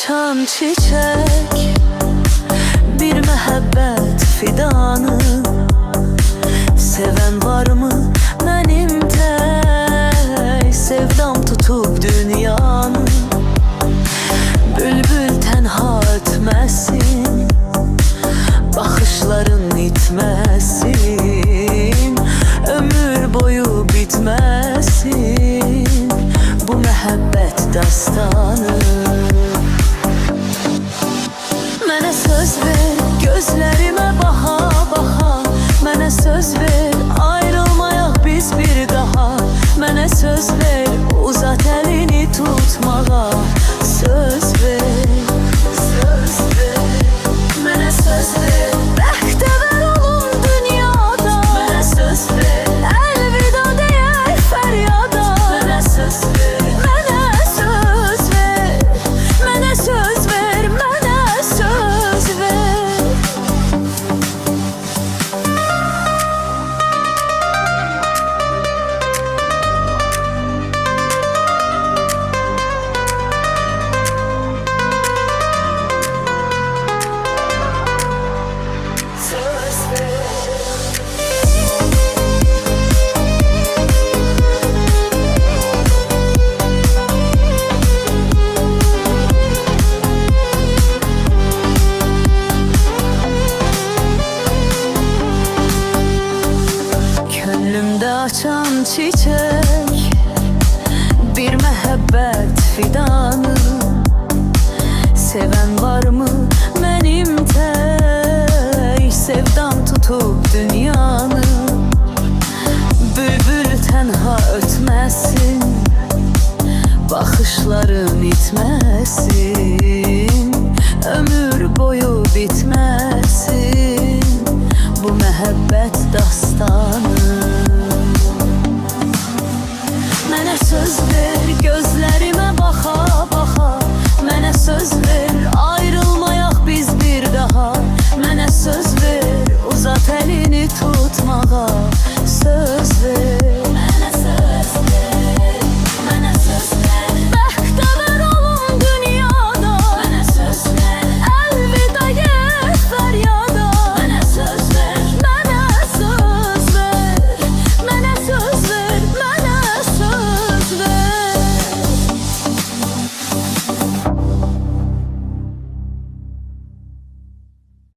açan çiçek, bir məhəbbət fidanı. Seven var mı benim tek, sevdam tutup dünyanı. Bülbül tenha ötmesin, bakışların itmesin, ömür boyu bitmesin bu məhəbbət dastanı. Mənə söz ver, gözlərimə baxa baxa, mənə söz ver, ayrılmayaq biz bir daha. Mənə söz ver, uzat əlini tutmağa, söz ver, söz ver. Mənə söz ver, bəxtəvər olun dünyada. Mənə söz ver, əlvida deyək fəryada. Mənə söz ver, mənə söz ver, mənə söz ver, mənə söz ver. Gönlümdə açan çiçek, bir məhəbbət fidanı. Seven var mı benim tek, sevdam tutup dünyanı. Bülbül tenha ötmesin, bakışların itmesin, ömür boyu bitmesin bu məhəbbət dastanı. Mənə söz ver,